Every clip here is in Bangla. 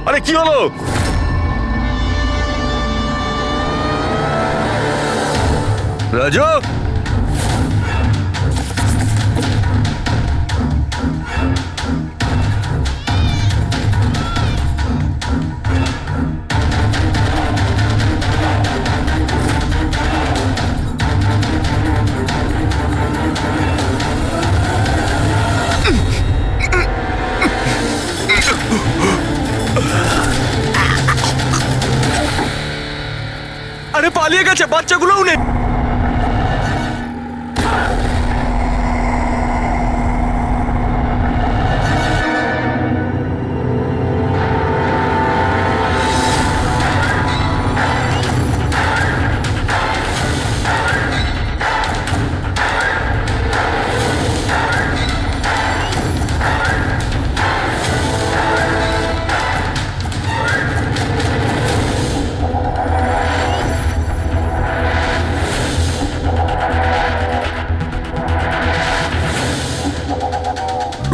আরে কি হলো? রাজু, আরে পালিয়ে গেছে, বাচ্চাগুলোও নেই।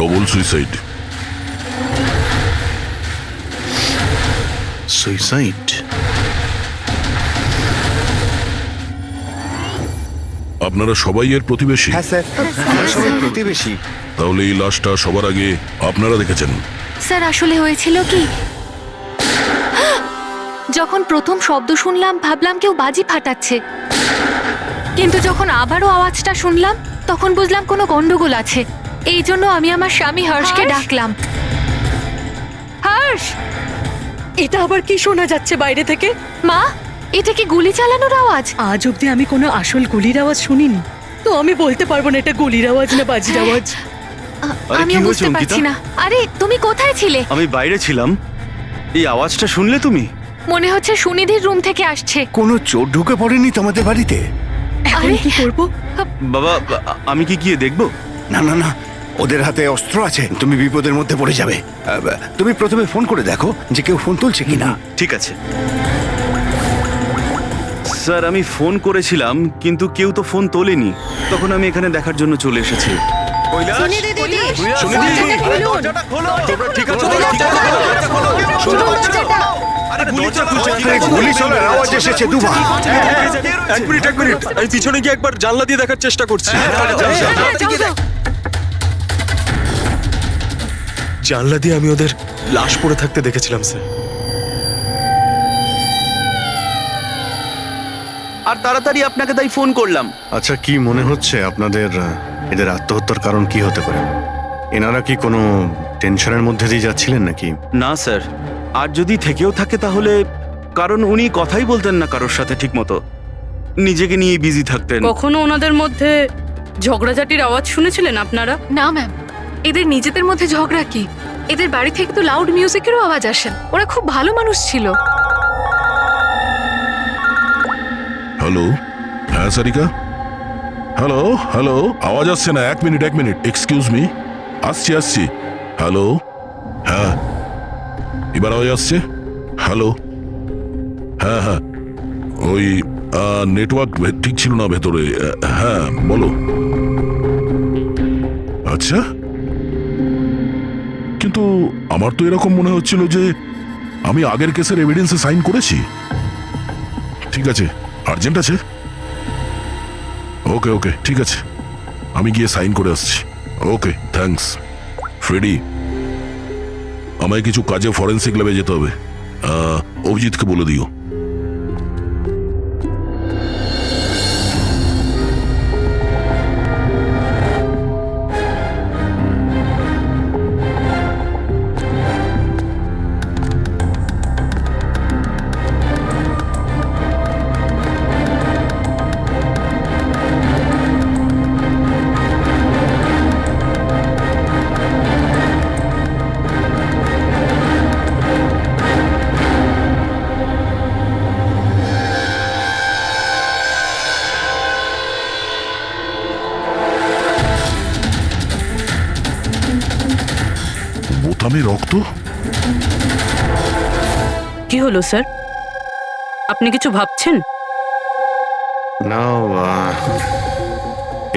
Double suicide. সুইসাইড? আপনারা সবাই এর প্রতিবেশী? হ্যাঁ স্যার, আমরা সবাই প্রতিবেশী। তাহলে এই লাশটা সবার আগে আপনারা দেখেছেন? স্যার আসলে হয়েছিল কি, যখন প্রথম শব্দ শুনলাম ভাবলাম কেউ বাজি ফাটাচ্ছে, কিন্তু যখন আবারও আওয়াজটা শুনলাম তখন বুঝলাম কোনো গন্ডগোল আছে। এই জন্য আমি আমার স্বামী হর্ষকে ডাকলাম। হর্ষ, এটা আবার কি শোনা যাচ্ছে বাইরে থেকে? মা, এটা কি গুলি চালানোর আওয়াজ? আজ অব্দি আমি কোনো আসল গুলির আওয়াজ শুনিনি, তো আমি বলতে পারবো না এটা গুলির আওয়াজ না বাজির আওয়াজ। আরে আমিও কি বুঝতে হয়েছে, পারছি অঙ্কিতা? না। আরে তুমি কোথায় ছিলে? আমি বাইরে ছিলাম। এই আওয়াজটা শুনলে তুমি? মনে হচ্ছে সুনিধির রুম থেকে আসছে। কোনো চোর ঢুকে পড়েনি তোমাদের বাড়িতে? এখন আরে, কি করবো? বাবা, আমি কি গিয়ে দেখবো? না না না, ওদের হাতে অস্ত্র আছে, তুমি বিপদের মধ্যে পড়ে যাবে। তুমি প্রথমে ফোন করে দেখো যে কেউ ফোন তুলছে কিনা। ঠিক আছে স্যার, আমি ফোন করেছিলাম কিন্তু কেউ তো ফোন তোলেনি। তখন আমি এখানে দেখার জন্য চলে এসেছি। গুলি চলার আওয়াজ এসেছে দুবার। এক মিনিট, আমি পিছনে গিয়ে একবার জানলা দিয়ে দেখার চেষ্টা করছি। জানলা দিয়ে আমি ওদের লাশ পড়ে থাকতে দেখেছিলাম স্যার। আর তাড়াতাড়ি আপনাকে তাই ফোন করলাম। আচ্ছা, কি মনে হচ্ছে আপনাদের এদের আত্মহত্যার কারণ কি হতে পারে? এনারা কি কোনো টেনশনের মধ্যে দিয়ে যাচ্ছিলেন নাকি? না স্যার, আর যদি থেকেও থাকে তাহলে কারণ উনি কথাই বলতেন না কারোর সাথে ঠিক মতো, নিজেকে নিয়ে বিজি থাকতেন। কখনো ওনাদের মধ্যে ঝগড়াঝাটির আওয়াজ শুনেছিলেন আপনারা? না ম্যাম, এদের নিজেদের মধ্যে ঝগড়া কি? এদের বাড়ি থেকে তো লাউড মিউজিকেরও আওয়াজ আসে। ওরা খুব ভালো মানুষ ছিল। হ্যালো, হ্যাঁ সারিকা, হ্যালো হ্যালো, আওয়াজ আসছে না। এক মিনিট, এক্সকিউজ মি, আসছি। হ্যালো, হ্যাঁ এবার আওয়াজ আসছে। হ্যালো, হ্যাঁ, ওই নেটওয়ার্ক ঠিক ছিল না ভেতরে। হ্যাঁ বলো। আচ্ছা, কিন্তু আমার তো এরকম মনে হচ্ছিল যে আমি আগের কেসের এভিডেন্সে সাইন করেছি। ঠিক আছে, আর্জেন্ট আছে। ওকে ঠিক আছে, আমি গিয়ে সাইন করে আসছি। ওকে, থ্যাঙ্কস। ফ্রেডি, আমায় কিছু কাজে ফরেন্সিক ল্যাবে যেতে হবে। অভিজিৎকে বলে দিও। বোতামে রক্ত? কি হলো স্যার, আপনি কিছু ভাবছেন? না,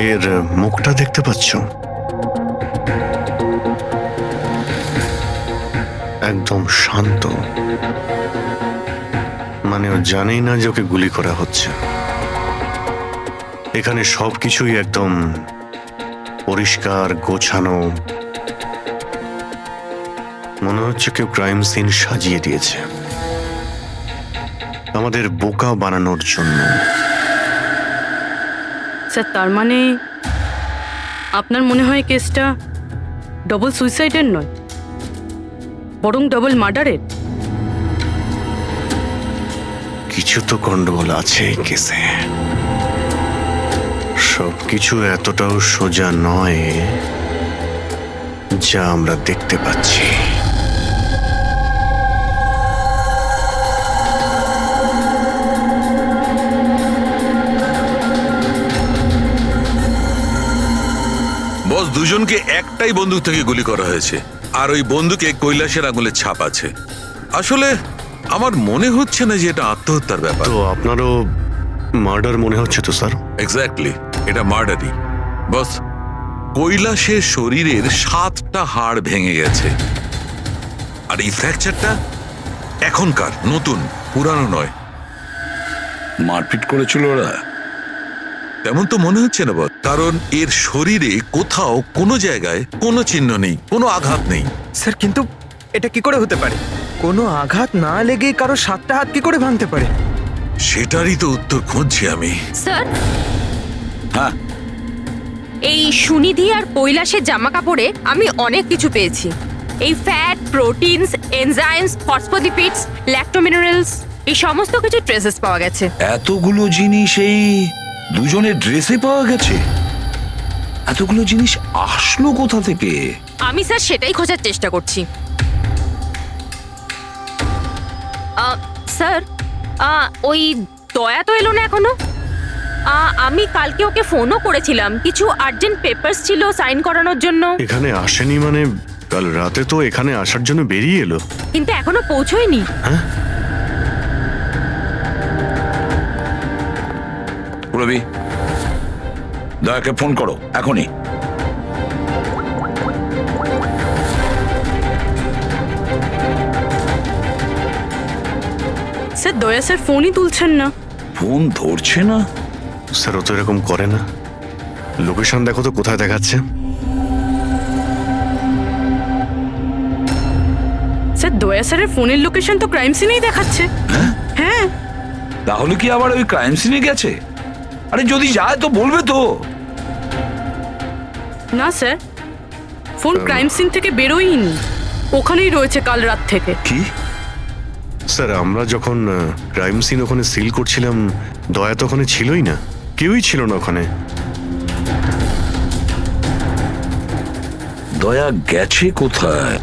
এর মুখটা দেখতে পাচ্ছ? একদম শান্ত, মানে ও জানেই না যে ওকে গুলি করা হচ্ছে। এখানে সবকিছুই একদম পরিষ্কার গোছানো, মনে হচ্ছে কেউ ক্রাইম সিন সাজিয়ে দিয়েছে আমাদের বোকা বানানোর জন্য। স্যার তার মানে আপনার মনে হয় কেসটা ডবল সুইসাইডের নয়, বরং ডবল মার্ডারের? কিছু তো গন্ডগোল আছে এই কেসে, সবকিছু এতটাও সোজা নয় যা আমরা দেখতে পাচ্ছি। বস, দুজনকে একটাই বন্দুক থেকে গুলি করা হয়েছে, আর ওই বন্দুকে কৈলাসের আঙুলের ছাপ আছে। আসলে আমার মনে হচ্ছে না যে এটা আত্মহত্যার ব্যাপার। তো আপনারও মার্ডার মনে হচ্ছে তো স্যার? এক্স্যাক্টলি, এটা মার্ডারই। বস, কৈলাসের শরীরের 7টা হাড় ভেঙে গেছে, আর এই ফ্র্যাকচারটা এখনকার, নতুন, পুরানো নয়। মারপিট করেছিল ওরা? তেমন তো মনে হচ্ছে না বস, কারণ এর শরীরে কোথাও কোনো জায়গায় কোনো চিহ্ন নেই, কোনো আঘাত নেই। স্যার কিন্তু এটা কি করে হতে পারে? কোনো আঘাত না লেগে কারো 7টা হাত কি করে ভাঙতে পারে? সেটারই তো উত্তর খুঁজছি আমি। স্যার, হ্যাঁ, এই সুনিধি আর কৈলাসের জামা কাপড়ে আমি অনেক কিছু পেয়েছি। এই ফ্যাট, প্রোটিনস, এনজাইমস, ফসফোলিপিডস, ল্যাক্টোমিনারেলস, এই সমস্ত কিছু ট্রেসেস পাওয়া গেছে। এতগুলো জিনিস এই দুজনের ড্রেসে পাওয়া গেছে? এতগুলো জিনিস আসলো কোথা থেকে? আমি স্যার সেটাই খোঁজার চেষ্টা করছি। স্যার, ওই দয়া তো এলো না এখনো। আমি কালকে ওকে ফোনও করেছিলাম, কিছু আর্জেন্ট পেপারস ছিল সাইন করানোর জন্য। এখানে আসেনি মানে? কাল রাতে তো এখানে আসার জন্য বেরিয়ে এলো, কিন্তু এখনো পৌঁছোয়নি। রবি, দয়াকে ফোন করো এখনই। স্যার দয়া স্যার ফোনই তুলছেন না। ফোন ধরছে না? স্যার ও তো এরকম করে না। লোকেশন দেখো তো কোথায় দেখাচ্ছে। স্যার দয়া স্যারের ফোনের লোকেশন তো ক্রাইম সিনেই দেখাচ্ছে। হ্যাঁ, তাহলে কি আবার ওই ক্রাইম সিনে গেছে? আরে যদি যায় তো বলবে তো। না স্যার, ফোন ক্রাইম সিন থেকে বেরোয়নি, ওখানেই রয়েছে কাল রাত থেকে। কি? স্যার আমরা যখন ক্রাইম সিন ওখানে সিল করছিলাম, দয়া তো ওখানে ছিলই না, কেউই ছিল না ওখানে। দয়া গেছে কোথায়?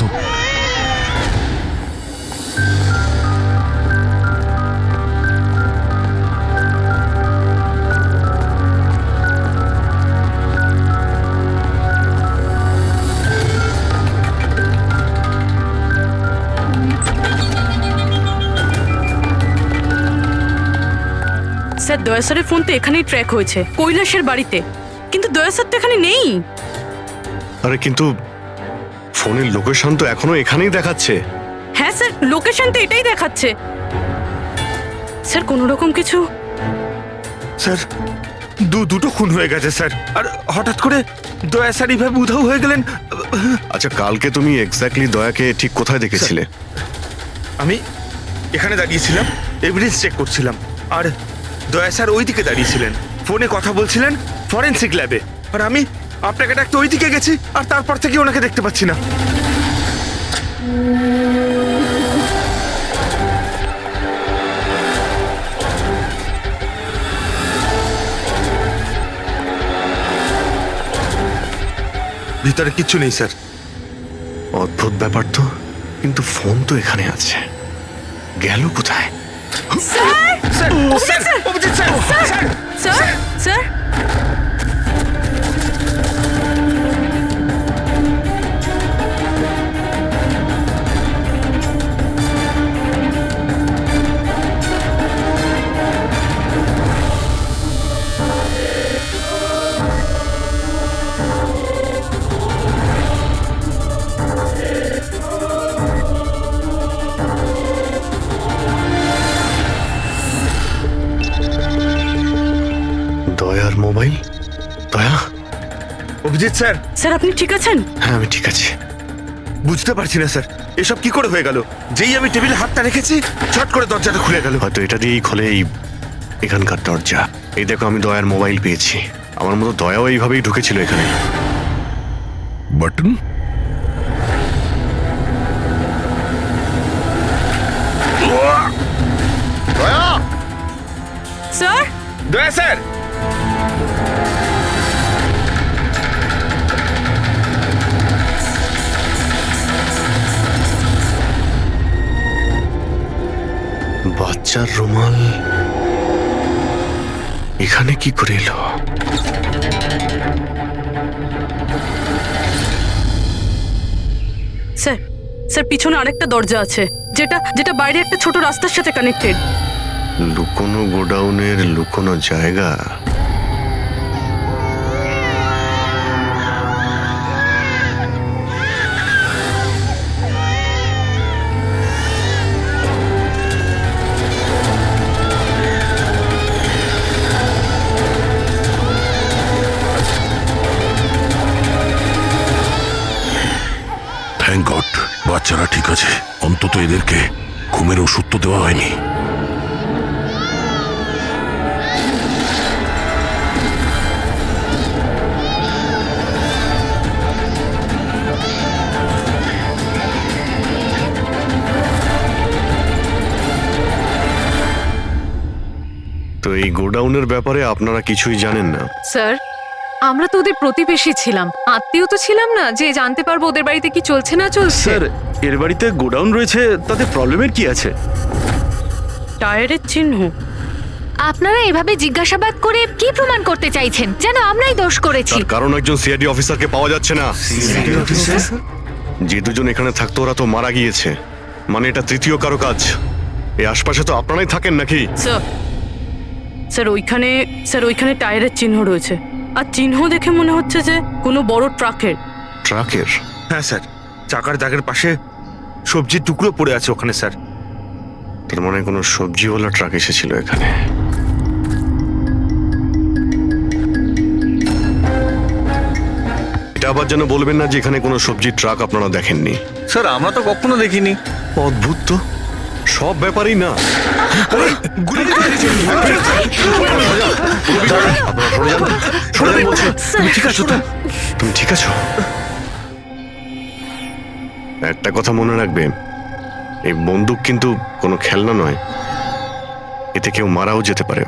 তো। স্যার দয়া স্যারের ফোন তো এখানেই ট্র্যাক হয়েছে, কৈলাসের বাড়িতে, কিন্তু দয়া স্যার তো এখানে নেই। আরে কিন্তু ফোনের লোকেশন তো এখনো এখানেই দেখাচ্ছে। হ্যাঁ স্যার, লোকেশন তো এটাই দেখাচ্ছে। স্যার কোনো রকম কিছু? স্যার দুটো খুন হয়ে গেছে স্যার, আর হঠাৎ করে দয়া স্যার এইভাবে উধাও হয়ে গেলেন। আচ্ছা, কালকে তুমি এক্স্যাক্টলি দয়াকে ঠিক কোথায় দেখেছিলে? আমি এখানে দাঁড়িয়েছিলাম, এভিডেন্স চেক করছিলাম, আর দয়া স্যার ওই দিকে দাঁড়িয়েছিলেন, ফোনে কথা বলছিলেন ফরেন্সিক ল্যাবে, আর আমি আপনাকে ডাকতে ওই দিকে গেছি, আর তারপর থেকে ওনাকে দেখতে পাচ্ছি না। ভিতরে কিচ্ছু নেই স্যার। অদ্ভুত ব্যাপার তো, কিন্তু ফোন তো এখানে আছে, গেল কোথায়? স্যার স্যার দয়ার মোবাইল। দয়া? অভিজিৎ স্যার। স্যার আপনি ঠিক আছেন? হ্যাঁ, আমি ঠিক আছি। বুঝতে পারছি না স্যার, এসব কি করে হয়ে গেল? যেই আমি টেবিলে হাতটা রেখেছি, ছট করে দরজাটা খুলে গেল। হয়তো এটা দিয়েই খোলে এখানকার দরজা। এই দেখো, আমি দয়ার মোবাইল পেয়েছি। আমার মতো দয়াও এইভাবেই ঢুকেছিল এখানে। বাটন? স্যার দয়া স্যার। বাচ্চার রুমাল এখানে কি করে এলো? স্যার স্যার পিছনে আরেকটা দরজা আছে, যেটা যেটা বাইরে একটা ছোট রাস্তার সাথে কানেক্টেড। লুকোনো গোডাউনের লুকোনো জায়গা। থ্যাংক গড, বাচ্চারা ঠিক আছে। অন্তত এদেরকে ঘুমের ওষুধ তো দেওয়া হয়নি। তো এই গোডাউনের ব্যাপারে আপনারা কিছুই জানেন না? স্যার আমরা তো ওদের প্রতিবেশী ছিলাম, আত্মীয় তো ছিলাম না যে জানতে পারবো ওদের বাড়িতে কি চলছে না চলছে। স্যার এর বাড়িতে গোডাউন রয়েছে, তাতে প্রবলেমের কি আছে? টায়ারের চিহ্ন। আপনারা এভাবে জিজ্ঞাসাবাদ করে কি প্রমাণ করতে চাইছেন? যেন আমরাই দোষ করেছি। তার কারণ একজন সিআইডি অফিসারকে পাওয়া যাচ্ছে না। যে দুজন এখানে থাকতো ওরা তো মারা গিয়েছে, মানে এটা তৃতীয় কারো কাজ। এই আশপাশে তো আপনারাই থাকেন নাকি? স্যার স্যার ওইখানে টায়ারের চিহ্ন রয়েছে, আর চিহ্ন দেখে মনে হচ্ছে যে কোনো বড় ট্রাকের। ট্রাকের? হ্যাঁ স্যার, চাকার দাগের পাশে সবজির টুকরো পড়ে আছে ওখানে স্যার। তার মানে কোনো সবজিওয়ালা ট্রাক এসেছিল এখানে। এটা আবার যেন বলবেন না যে এখানে কোনো সবজির ট্রাক আপনারা দেখেননি। স্যার আমরা তো কখনো দেখিনি। অদ্ভুত তো, সব ব্যাপারেই না। তুমি ঠিক আছো তো? তুমি ঠিক আছো? একটা কথা মনে রাখবে, এই বন্দুক কিন্তু কোনো খেলনা নয়, এতে কেউ মারাও যেতে পারে।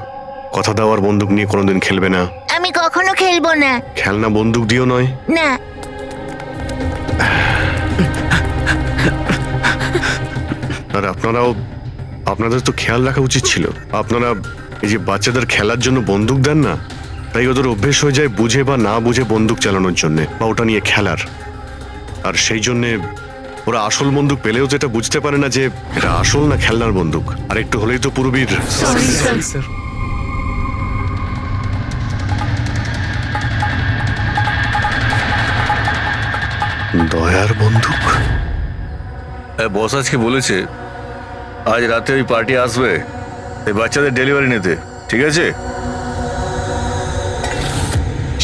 কথা দেওয়ার বন্দুক নিয়ে কোনোদিন খেলবে না। আমি কখনো খেলবো না। খেলনা বন্দুক দিয়েও নয়। না। আপনাদের তো খেয়াল রাখা উচিত ছিল। আপনারা এই যে বাচ্চাদের খেলার জন্য বন্দুক দেন না, তাই ওদের অভ্যেস হয়ে যায় বুঝে বা না বুঝে বন্দুক চালানোর জন্য বা ওটা নিয়ে খেলার। আর সেই জন্যে ওরা আসল বন্দুক পেলেও তো এটা বুঝতে পারে না যে এটা আসল না খেলনার বন্দুক। আর একটু হলেই তো পুরবীর দয়ার বন্দুক। বস আজকে বলেছে আজ রাতে ওই পার্টি আসবে এই বাচ্চাদের ডেলিভারি নিতে, ঠিক আছে?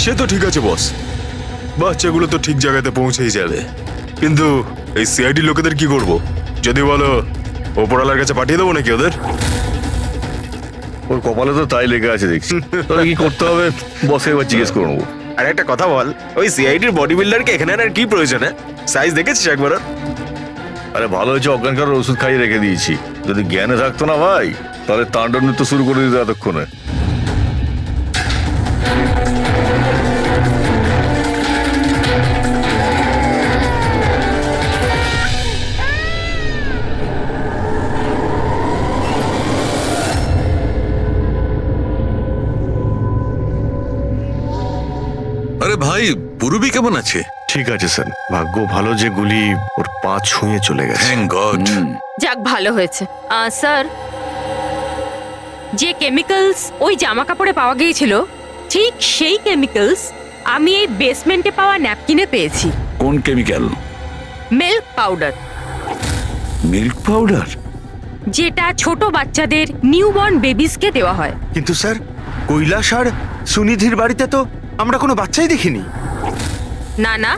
সে তো ঠিক আছে বস, বাচ্চাগুলো তো ঠিক জায়গাতে পৌঁছেই যাবে। কিন্তু এই সিআইডি লোকেদের কি করব? যদি বলো ওপরওয়ালার কাছে পাঠিয়ে দেবো নাকি ওদের? ওর কপালে তো তাই লেগে আছে দেখছি। তবে কি করতে হবে বসকে এবার জিজ্ঞেস করে নেবো। আর একটা কথা বল, ওই সিআইডির বডি বিল্ডারকে এখানে আর কি প্রয়োজন? সাইজ দেখেছিস একবার? আরে ভালো হয়েছে অজ্ঞান করার ওষুধ খাইয়ে রেখে দিয়েছি। যদি জ্ঞানে থাকতো না ভাই, তাহলে তাণ্ডব নৃত্য শুরু করে দিত এতক্ষণে। আরে ভাই, পুরবী কেমন আছে? ঠিক আছে স্যার, ভাগ্য ভালো যে গুলি ওর পা ছুঁয়ে চলে গেছে। Thank god. যাক ভালো হয়েছে। স্যার, যে কেমিক্যালস ওই জামা কাপড়ে পাওয়া গিয়েছিল ঠিক সেই কেমিক্যালস আমি এই বেসমেন্টে পাওয়া ন্যাপকিনে পেয়েছি। কোন chemical? Milk powder. Milk powder? যেটা ছোট বাচ্চাদের নিউবর্ন বেবিসকে দেওয়া হয়। কিন্তু স্যার, কৈলাস আর সুনিধির বাড়িতে তো আমরা কোনো বাচ্চাই দেখিনি। না না,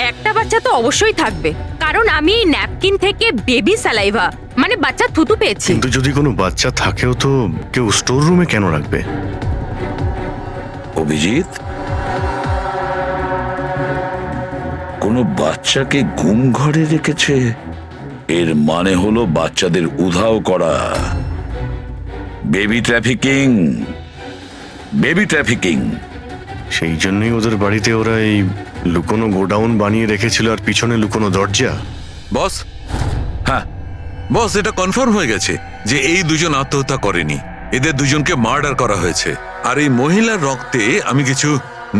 একটা বাচ্চা তো অবশ্যই থাকবে, কারণ আমি এই ন্যাপকিন থেকে বেবি স্যালাইভা মানে বাচ্চার থুতু পেয়েছি। কিন্তু যদি কোনো বাচ্চা থাকেও তো কেউ স্টোর রুমে কেন রাখবে? অভিজিৎ, কোনো বাচ্চাকে গুম ঘরে রেখেছে, এর মানে হলো বাচ্চাদের উধাও করা। Baby trafficking, baby trafficking. সেই জন্যই ওদের বাড়িতে ওরা এই লুকোনো গোডাউন বানিয়ে রেখেছিল আর পিছনে লুকোনো দরজা। বস, হ্যাঁ বস, এটা কনফার্ম হয়ে গেছে যে এই দুজন আত্মহত্যা করেনি, এদের দুজনকে মার্ডার করা হয়েছে। আর এই মহিলার রক্তে আমি কিছু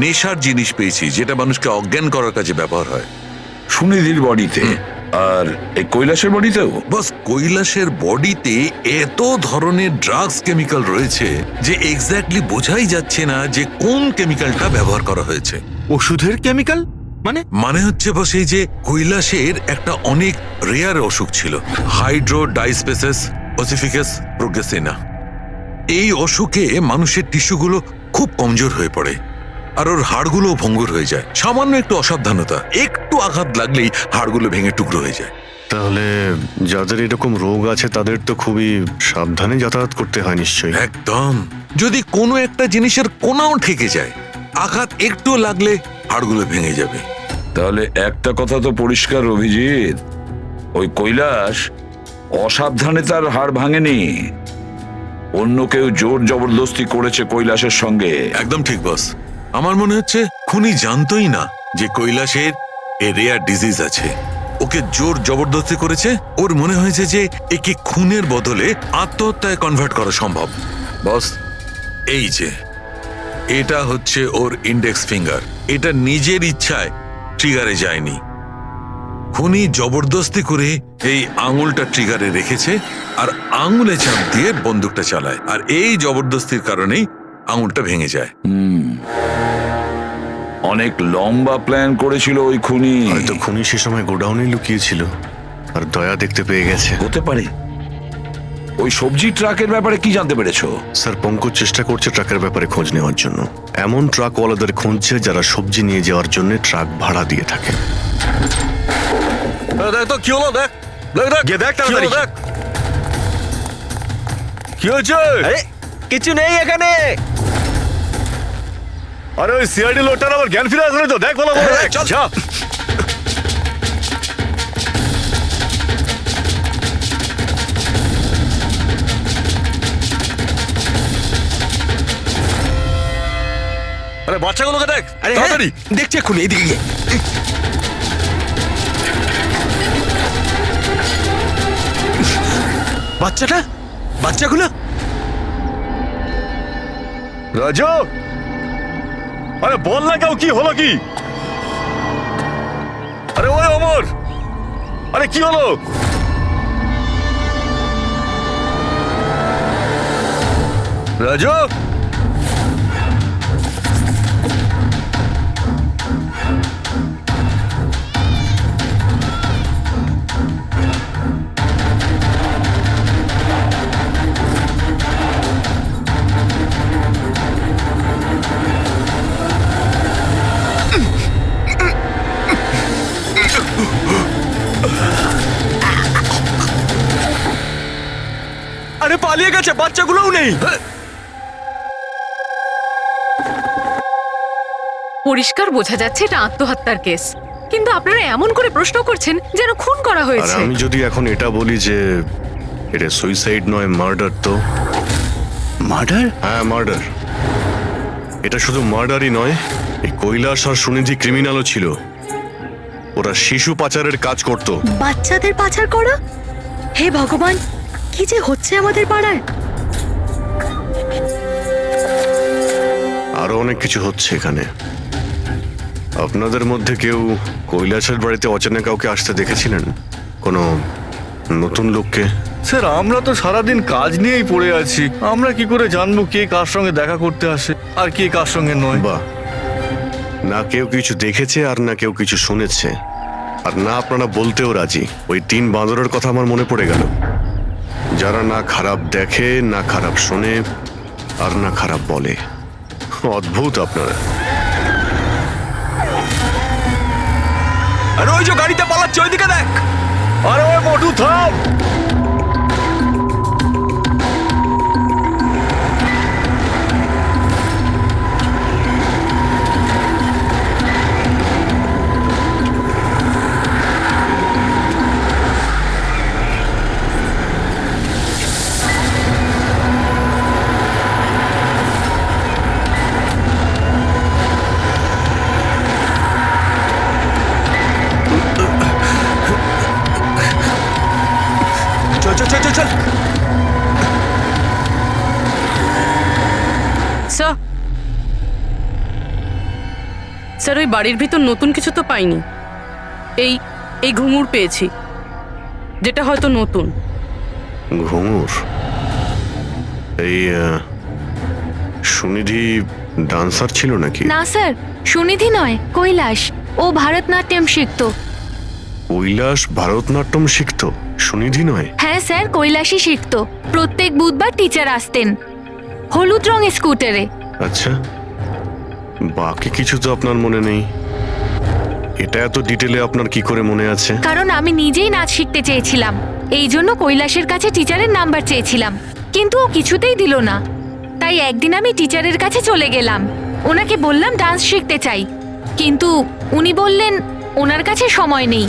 নেশার জিনিস পেয়েছি যেটা মানুষকে অজ্ঞান করার কাজে ব্যবহার হয়। সুনিধির বডিতে আর এই কৈলাসের বডিতেও? বস, কৈলাসের বডিতে এত ধরনের ড্রাগস কেমিক্যাল রয়েছে যে এক্স্যাক্টলি বোঝাই যাচ্ছে না যে কোন কেমিক্যালটা ব্যবহার করা হয়েছে। ওষুধের কেমিক্যাল মানে হচ্ছে বস, এই যে কৈলাসের একটা অনেক রেয়ার অসুখ ছিল, হাইড্রোডাইস্পেসিস ওসিফিকাস প্রোগ্রেসিনা। এই অসুখে মানুষের টিস্যুগুলো খুব কমজোর হয়ে পড়ে আর ওর হাড়গুলো ভঙ্গুর হয়ে যায়। সামান্য একটু অসাবধানতা, একটু আঘাত লাগলেই হাড়গুলো ভেঙে টুকরো হয়ে যায়। তাহলে যাদের এরকম রোগ আছে তাদের তো খুবই সাবধানে যাতায়াত করতে হয় নিশ্চয়ই। একদম। যদি কোনো একটা জিনিসের কোনাও ঠেকে যায়, আঘাত একটু লাগলে হাড়গুলো ভেঙে যাবে। তাহলে একটা কথা তো পরিষ্কার অভিজিৎ, ওই কৈলাস অসাবধানে তার হাড় ভাঙেনি, অন্য কেউ জোর জবরদস্তি করেছে কৈলাসের সঙ্গে। একদম ঠিক বস, আমার মনে হচ্ছে খুনি জানতোই না যে কৈলাসের এ রেয়ার ডিজিজ আছে। ওকে জোর জবরদস্তি করেছে, ওর মনে হয়েছে যে একে খুনের বদলে আত্মহত্যায় কনভার্ট করা সম্ভব। বস, এই যে এটা হচ্ছে ওর ইন্ডেক্স ফিঙ্গার, এটা নিজের ইচ্ছায় ট্রিগারে যায়নি। খুনি জবরদস্তি করে এই আঙুলটা ট্রিগারে রেখেছে আর আঙুলে চাপ দিয়ে বন্দুকটা চালায়, আর এই জবরদস্তির কারণেই আঙুলটা ভেঙে যায়। অনেক লম্বা প্ল্যান করেছিল ওই খুনি। হয়তো খুনি সে সময় গোডাউনে লুকিয়েছিল আর দয়া দেখতে পেয়ে গেছে। হতে পারে। ওই সবজি ট্রাকের ব্যাপারে কি জানতে পেরেছো? স্যার, পঙ্কজ চেষ্টা করছে ট্রাকের ব্যাপারে খোঁজ নেওয়ার জন্য। এমন ট্রাকওয়ালাদের খুঁজছে যারা সবজি নিয়ে যাওয়ার জন্য ট্রাক ভাড়া দিয়ে থাকে। দেখ তো কি হলো, দেখ দেখ দেখ গিয়ে দেখ তাড়াতাড়ি। দেখ কি হয়েছে? কিছু নেই এখানে। আরে ওই সিআইডি লোকটার আবার জ্ঞান ফিরে আসলে তো, দেখ বলো যা। আরে বাচ্চাগুলোকে দেখ আরে তাড়াতাড়ি। দেখছি এক্ষুনি, এদিকে গিয়ে। বাচ্চাগুলো রাজু, আরে বল না কেউ, কি হলো কি? আরে ওই অমর, আরে কি হলো? রাজু, আরে পালিয়ে গেছে, বাচ্চাগুলোও নেই। পরিষ্কার বোঝা যাচ্ছে এটা আত্মহত্যার কেস, কিন্তু আপনারা এমন করে প্রশ্ন করছেন যেন খুন করা আর হয়েছে। আমি যদি এখন এটা বলি যে এটা সুইসাইড নয় মার্ডার, তো মার্ডার? হ্যাঁ মার্ডার। এটা শুধু মার্ডারই নয়, এই কৈলাস আর সুনিধি ক্রিমিনালও ছিল। ওরা শিশু পাচারের কাজ করত। বাচ্চাদের পাচার করা? হে ভগবান, কি যে হচ্ছে আমাদের পাড়ায়! আরো অনেক কিছু হচ্ছে এখানে। আপনাদের মধ্যে কেউ কৈলাসের বাড়িতে অচেনা কাউকে আসতে দেখেছিলেন? কোনো নতুন লোককে? স্যার আমরা তো সারাদিন কাজ নিয়েই পড়ে আছি, আমরা কি করে জানবো কে কার সঙ্গে দেখা করতে আসে আর কে কার সঙ্গে নয়? বাহ, না কেউ কিছু দেখেছে আর না কেউ কিছু শুনেছে, আর না আপনারা বলতেও রাজি। ওই 3 বাঁদরের কথা আমার মনে পড়ে গেল, যারা না খারাপ দেখে, না খারাপ শোনে, আর না খারাপ বলে। অদ্ভুত আপনারা। আরে ওই যে গাড়িতে পালাচ্ছে, ওইদিকে দেখ। আরে ওই মোটু থাম! চল চল চল চল চল। স্যার, স্যার ওই বাড়ির ভিতর নতুন কিছু তো পাইনি। এই এই ঘুঙুর পেয়েছি, যেটা হয়তো নতুন। ঘুঙুর? এই সুনিধি ডান্সার ছিল নাকি? না স্যার, সুনিধি নয়, কৈলাস। ও ভারতনাট্যম শিখত। কৈলাস ভারতনাট্যম শিখত, সুনিধি নয়? হ্যাঁ স্যার, কৈলাসই শিখত। প্রত্যেক বুধবার টিচার আসতেন হলুদ রঙের স্কুটারে। আচ্ছা, বাকি কিছু তো আপনার মনে নেই। এটা এত ডিটেলে আপনার কি করে মনে আছে? কারণ আমি নিজেই নাচ শিখতে চেয়েছিলাম, এই জন্য কৈলাসের কাছে টিচারের নাম্বার চেয়েছিলাম, কিন্তু ও কিছুতেই দিল না। তাই একদিন আমি টিচারের কাছে চলে গেলাম, ওনাকে বললাম ডান্স শিখতে চাই, কিন্তু উনি বললেন ওনার কাছে সময় নেই।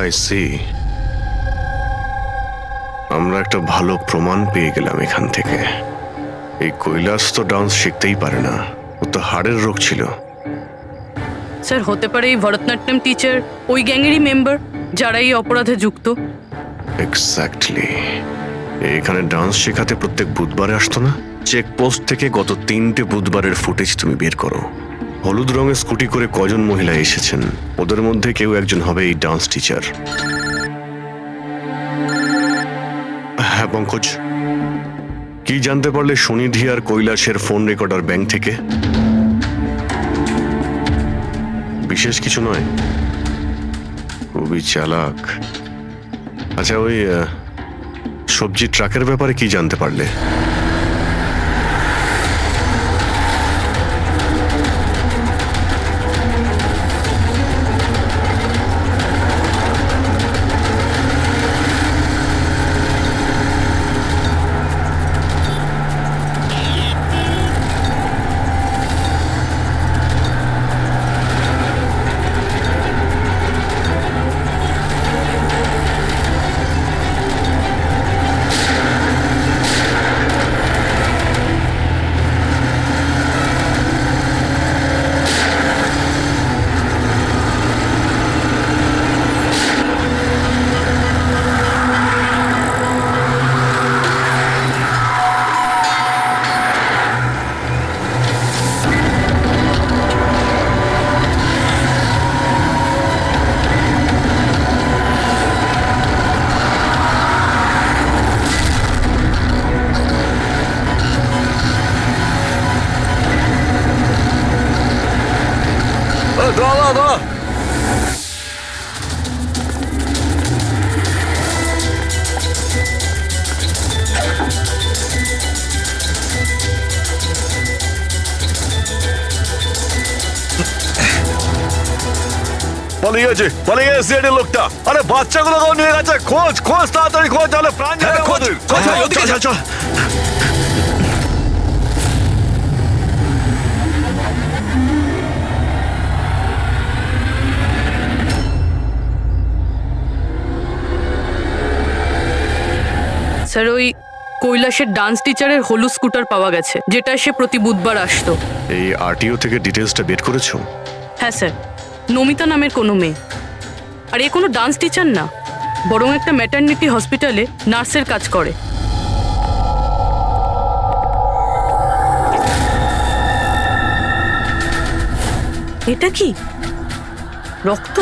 I see. আমরা একটা ভালো প্রমাণ পেয়ে গেলাম এখান থেকে। এই কৈলাস তো ডান্স শিখতেই পারে না, ও তো হাড়ের রোগ ছিল। স্যার হতে পারে এই ভরতনাট্যম টিচার ওই গ্যাংয়েরই মেম্বার যারা এই অপরাধে যুক্ত। এক্স্যাক্টলি। এখানে ডান্স শেখাতে প্রত্যেক বুধবারে আসতো না? চেকপোস্ট থেকে গত 3টে বুধবারের ফুটেজ তুমি বের করো। হলুদ রঙের স্কুটি করে কজন মহিলা এসেছেন, ওদের মধ্যে কেউ একজন হবে এই ডান্স টিচার। হ্যাঁ পঙ্কজ, কি জানতে পারলে সুনিধি আর কৈলাসের ফোন রেকর্ডার ব্যাংক থেকে? বিশেষ কিছু নয়, খুবই চালাক। আচ্ছা, ওই সবজি ট্রাকের ব্যাপারে কি জানতে পারলে? পালিয়ে গেছে সিআইডি লোকটা। আরে বাচ্চাগুলোকেও নিয়ে গেছে। খোঁজ খোঁজ তাড়াতাড়ি খোঁজ, তাহলে প্রাণ যাবে আমাদের। চল চল চল। স্যার, ওই কৈলাসের ডান্স টিচারের হলুদ স্কুটার পাওয়া গেছে, যেটা সে প্রতি বুধবার আসতো। এই আরটিও থেকে ডিটেলসটা বের করেছো? হ্যাঁ স্যার, নমিতা নামের কোনো মেয়ে। আর এ কোনো ডান্স টিচার না, বরং একটা ম্যাটারনিটি হসপিটালে নার্সের কাজ করে। এটা কি রক্ত?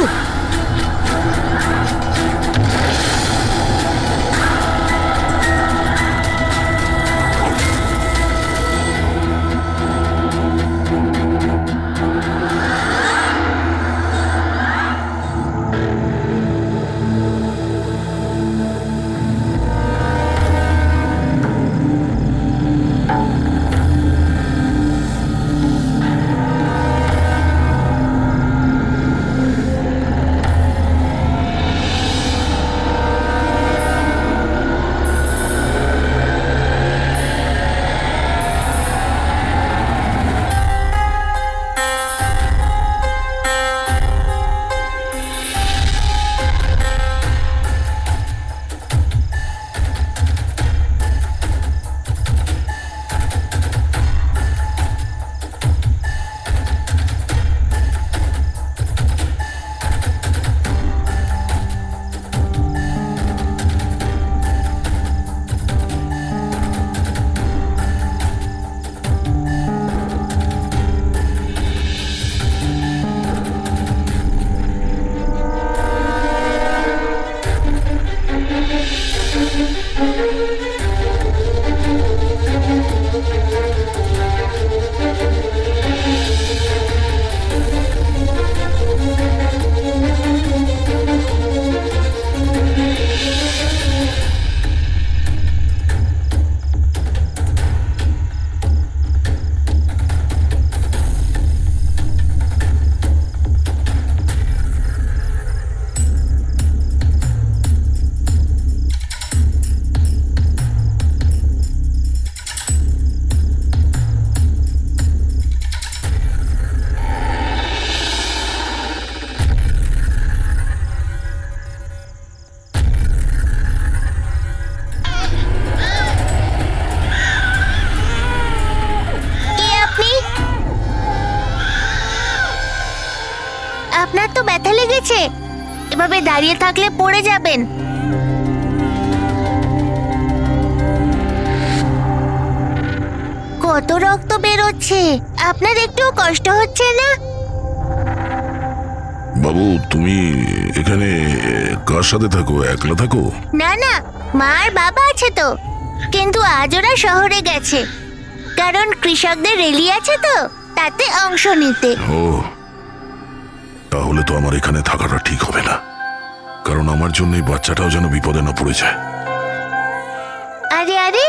আপনার তো ব্যথা লেগেছে, এভাবে দাঁড়িয়ে থাকলে পড়ে যাবেন। কত রক্ত বেরোচ্ছে, আপনার একটুও কষ্ট হচ্ছে না? বাবু, তুমি এখানে কার সাথে থাকো? একলা থাকো? না না, মা আর বাবা আছে তো, কিন্তু আজ ওরা শহরে গেছে, কারণ কৃষকদের র্যালি আছে তো, তাতে অংশ নিতে। ও, তাহলে তো আমার এখানে থাকাটা ঠিক হবে না, কারণ আমার জন্য এই বাচ্চাটাও যেন বিপদে না পড়ে যায়। আরে আরে,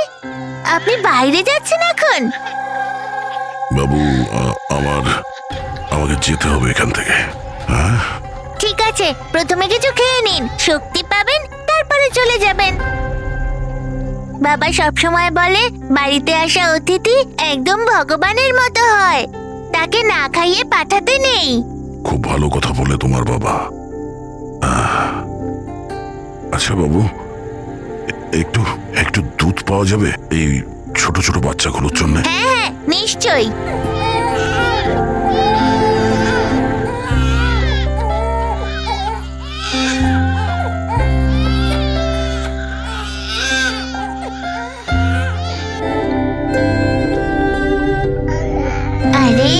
আপনি বাইরে যাচ্ছেন এখন? বাবু, আমাকে যেতে হবে এখান থেকে। হ্যাঁ, ঠিক আছে, প্রথমে কিছু খেয়ে নিন, শক্তি পাবেন, তারপরে চলে যাবেন। বাবা সবসময় বলে বাড়িতে আসা অতিথি একদম ভগবানের মতো হয়, তাকে না খাইয়ে পাঠাতে নেই। খুব ভালো কথা বলে তোমার বাবা। আচ্ছা বাবু, একটু একটু দুধ পাওয়া যাবে এই ছোট ছোট বাচ্চাগুলোর জন্য? হ্যাঁ হ্যাঁ, নিশ্চয়ই। আরে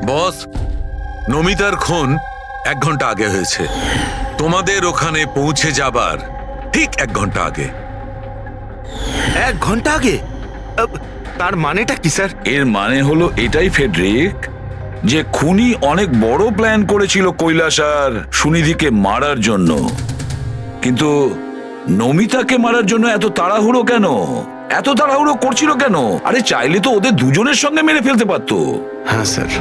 বস, নমিতার খুন 1 ঘন্টা আগে হয়েছে, তোমাদের ওখানে পৌঁছে যাবার ঠিক 1 ঘন্টা আগে। 1 ঘন্টা আগে? তার মানেটা কি স্যার? এর মানে হলো এটাই ফেডরিক, যে খুনি অনেক বড় প্ল্যান করেছিল কৈলাস আর সুনিধিকে মারার জন্য, কিন্তু নমিতাকে মারার জন্য এত তাড়াহুড়ো কেন? এত তাড়াহুড়ো করছিল কেন? আরে চাইলে তো ওদের দুজনের সঙ্গে মেরে ফেলতে পারতো। হ্যাঁ স্যার,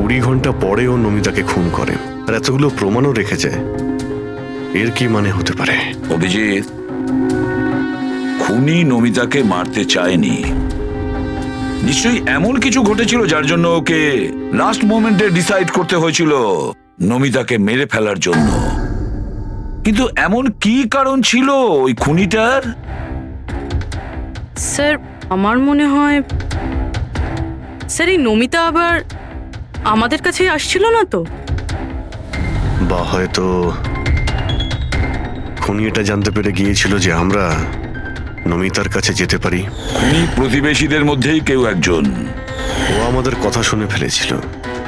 20 ঘন্টা পরে ও নমিতাকে খুন করে, আর এতগুলো প্রমাণও রেখেছে। এর কি মানে হতে পারে? অভিজিৎ, খুনি নমিতাকে মারতে চায়নি। নিশ্চয়ই এমন কিছু ঘটেছিল যার জন্য ওকে লাস্ট মোমেন্টে ডিসাইড করতে হয়েছিল নমিতাকে মেরে ফেলার জন্য। কিন্তু এমন কি কারণ ছিল ওই খুনিটার? স্যার আমার মনে হয় স্যার এই নমিতা আবার আমাদের কাছেই আসছিল না তো? বা হয়তো খুনি এটা জানতে পেরে গিয়েছিল যে আমরা নমিতার কাছে যেতে পারি। খুনি প্রতিবেশীদের মধ্যেই কেউ একজন। ও আমাদের কথা শুনে ফেলেছিল,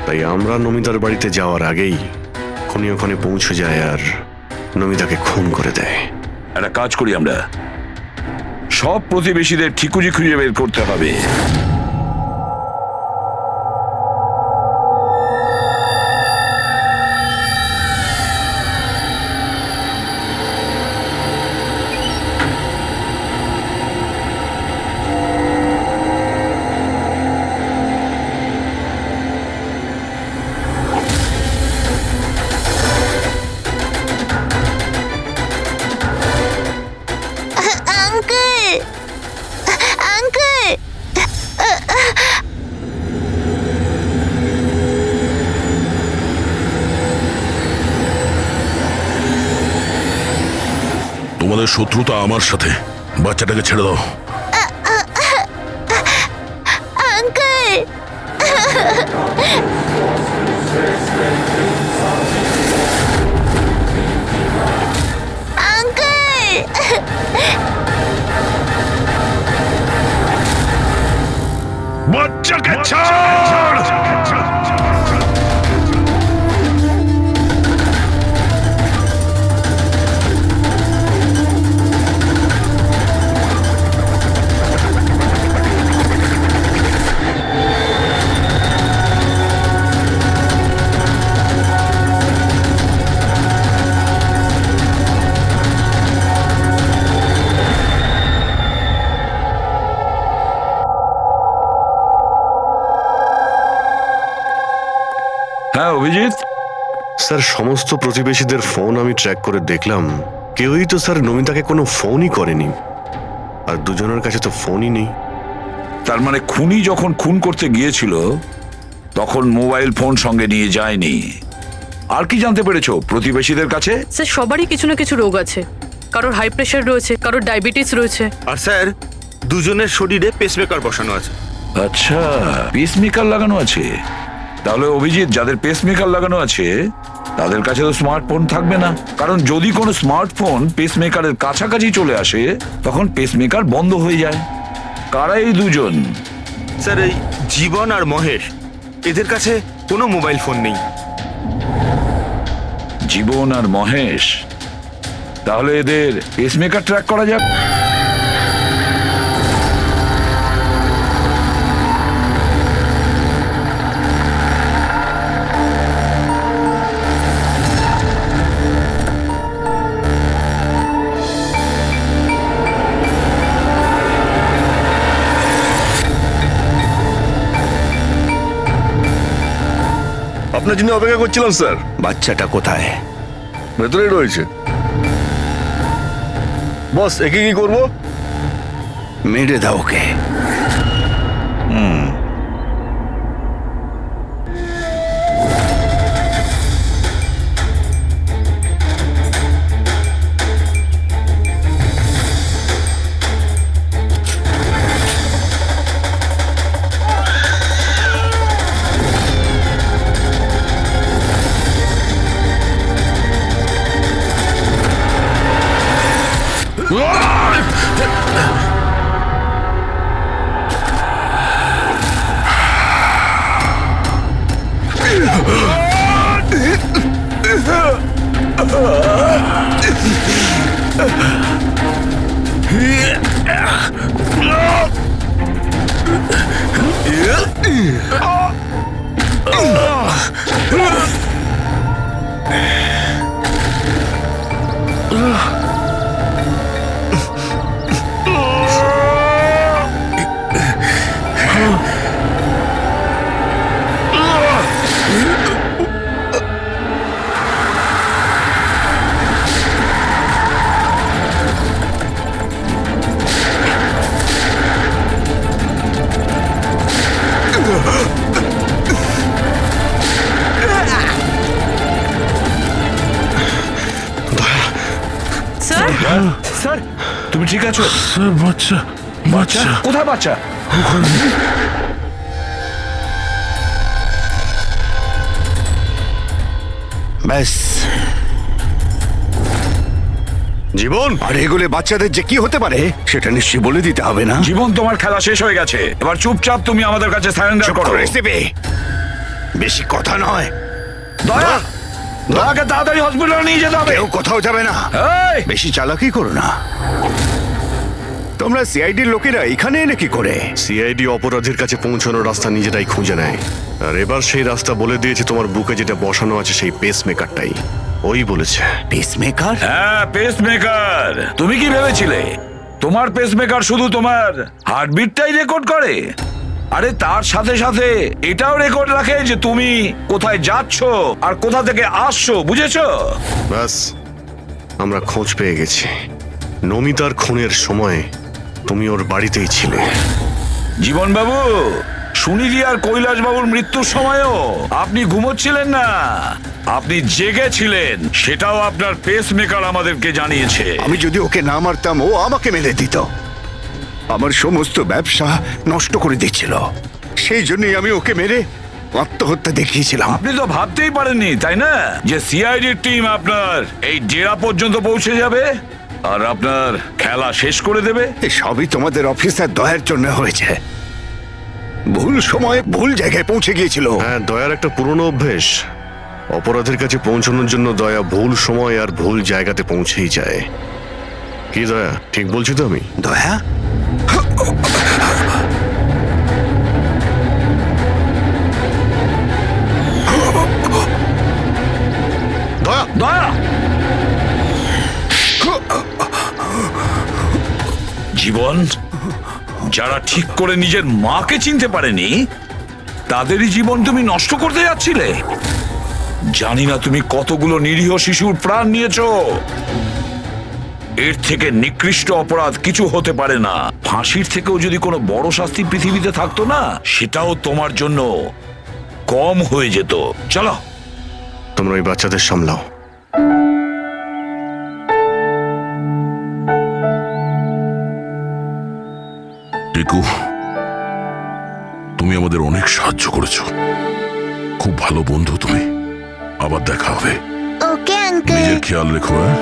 তাই আমরা নমিতার বাড়িতে যাওয়ার আগেই খুনি ওখানে পৌঁছে যায় আর নমিতাকে খুন করে দেয়। একটা কাজ করি আমরা, সব প্রতিবেশীদের ঠিকুজি খুঁজে বের করতে হবে। আঙ্কেল, আঙ্কেল, তোমাদের শত্রুতা আমার সাথে, বাচ্চাটাকে ছেড়ে দাও। আঙ্কেল, আঙ্কেল, বাচ্চাকে ছাড়! হ্যাঁ অভিজিৎ, স্যার, সমস্ত প্রতিবেশীদের ফোন আমি ট্র্যাক করে দেখলাম, কেউই তো স্যার নমিতাকে কোনো ফোনই করেনি, আর দুজনের কাছে তো ফোনই নেই। তার মানে খুনি যখন খুন করতে গিয়েছিল তখন মোবাইল ফোন সঙ্গে নিয়ে যায়নি। আর কি জানতে পেরেছো প্রতিবেশীদের কাছে? স্যার সবারই কিছু না কিছু রোগ আছে, কারোর হাই প্রেশার রয়েছে, কারোর ডায়াবেটিস রয়েছে। আর স্যার, দুজনের শরীরে পেসমেকার বসানো আছে। আচ্ছা, পেসমেকার লাগানো আছে। তাহলে অভিজিৎ, যাদের পেসমেকার লাগানো আছে তাদের কাছে তো স্মার্টফোন থাকবে না, কারণ যদি কোনো স্মার্টফোন পেসমেকারের কাছাকাছি চলে আসে তখন পেসমেকার বন্ধ হয়ে যায়। কারা এই দুজন? স্যার, এই জীবন আর মহেশ, এদের কাছে কোনো মোবাইল ফোন নেই। জীবন আর মহেশ? তাহলে এদের পেসমেকার ট্র্যাক করা যাক। আপনার জন্য অপেক্ষা করছিলাম স্যার। বাচ্চাটা কোথায়? ভেতরেই রয়েছে। বস, একে কি করবো? মেরে দাও ওকে। তুমি ঠিক আছো? স্যার বাচ্চা বাচ্চা কোথায় বাচ্চা? ব্যাস, জীবন, আর এগুলো বাচ্চাদের যে কি হতে পারে সেটা নিশ্চয়ই বলে দিতে হবে না? জীবন, তোমার খেলা শেষ হয়ে গেছে, এবার চুপচাপ তুমি আমাদের কাছে সারেন্ডার করো। রেসিপি বেশি কথা নয়। দয়া, দয়াকে তাড়াতাড়ি হসপিটালে নিয়ে যেতে হবে। কেউ কোথাও যাবে না। এই, বেশি চালাকি করো না। তোমরা সিআইডির লোকেরা এখানে এলে কি করে? সিআইডি অপরাধীর কাছে পৌঁছানোর রাস্তা নিজেরাই খুঁজে নেয়, আর এবার সেই রাস্তা বলে দিয়েছে তোমার বুকে যেটা বসানো আছে সেই পেস মেকারটাই ওই বলেছে। পেসমেকার? হ্যাঁ, পেসমেকার। তুমি কি ভেবেছিলে তোমার পেসমেকার শুধু তোমার হার্টবিটটাই রেকর্ড করে? আরে তার সাথে সাথে এটাও রেকর্ড রাখে যে তুমি কোথায় যাচ্ছ আর কোথা থেকে আসছো, বুঝেছো? ব্যাস, আমরা খোঁজ পেয়ে গেছি। নমিতার খুনের সময় তুমি ওর বাড়িতেই ছিলে। জীবন বাবু, সুনিধি আর কৈলাস বাবুর মৃত্যুর সময়ও আপনি ঘুমোচ্ছিলেন না, আপনি জেগেছিলেন। সেটাও আপনার পেসমেকার আমাদেরকে জানিয়েছে। আমি যদি ওকে না মারতাম ও আমাকে মেরে দিত, আমার সমস্ত ব্যবসা নষ্ট করে দিচ্ছিল। সেই জন্যই আমি ওকে মেরে আত্মহত্যা দেখিয়েছিলাম। আপনি তো ভাবতেই পারেননি, তাই না, যে সিআইডির টিম আপনার এই ডেরা পর্যন্ত পৌঁছে যাবে আর আপনার খেলা শেষ করে দেবে। সবই তোমাদের অফিসার দয়ার জন্য হয়েছে। ভুল সময়ে ভুল জায়গায় পৌঁছে গিয়েছিল। হ্যাঁ, দয়ার একটা পুরনো অভ্যেস। অপরাধের কাছে পৌঁছানোর জন্য দয়া ভুল সময় আর ভুল জায়গাতে পৌঁছেই যায়। কি দয়া, ঠিক বলছি তো আমি? দয়া, দয়া, দয়া, জীবন, যারা ঠিক করে নিজের মাকে চিনতে পারেনি তাদেরই জীবন তুমি নষ্ট করতে যাচ্ছিলে। জানি না তুমি কতগুলো নিরীহ শিশুর প্রাণ নিয়েছো। এর থেকে নিকৃষ্ট অপরাধ কিছু হতে পারে না। ফাঁসির থেকেও যদি কোনো বড় শাস্তি পৃথিবীতে থাকতো না, সেটাও তোমার জন্য কম হয়ে যেত। চলো, তোমরা ওই বাচ্চাদের সামলাও। টিকু, তুমি আমাদের অনেক সাহায্য করেছো। খুব ভালো বন্ধু তুমি। আবার দেখা হবে। Okay uncle. নিজের খেয়াল রেখো। হ্যাঁ,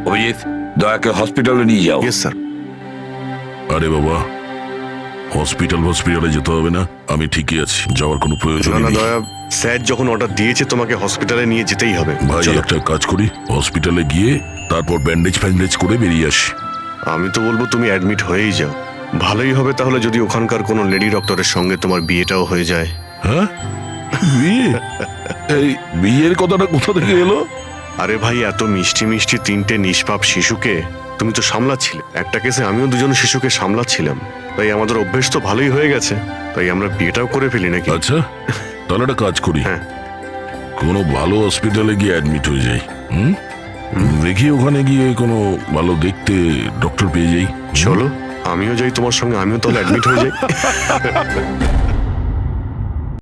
অভিজিৎ, দয়াকে হসপিটালে নিয়ে যাও। Yes sir. আরে বাবা, হসপিটালে যেতে হবে না, আমি ঠিকই আছি, যাওয়ার কোনো প্রয়োজন না না নেই। দয়া, স্যার যখন অর্ডার দিয়েছে তোমাকে হসপিটালে নিয়ে যেতেই হবে। ভাই, চলো। একটা কাজ করি, হসপিটালে গিয়ে তারপর ব্যান্ডেজ করে বেরিয়ে আসি। আমি তো বলবো তুমি অ্যাডমিট হয়েই যাও। ভালোই হবে তাহলে যদি ওখানকার কোনো লেডি ডক্টরের সঙ্গে তোমার বিয়েটাও হয়ে যায়। হ্যাঁ, বিয়ে? এই বিয়ের কথাটা কোথা থেকে এলো? আরে ভাই, এত মিষ্টি মিষ্টি তিনটে নিষ্পাপ শিশুকে তুমি তো সামলাচ্ছিলে। একটা কেসে আমিও দুজন শিশুকে সামলাচ্ছিলাম, তাই আমাদের অভ্যেস তো ভালোই হয়ে গেছে। তাই আমরা বিয়েটাও করে ফেলি নাকি? আচ্ছা, তাহলে একটা কাজ করি, হ্যাঁ, কোনো ভালো হসপিটালে গিয়ে অ্যাডমিট হয়ে যাই। দেখি ওখানে গিয়ে কোনো ভালো দেখতে ডক্টর পেয়ে যাই। চলো আমিও যাই তোমার সঙ্গে, আমিও তাহলে অ্যাডমিট হয়ে যাই।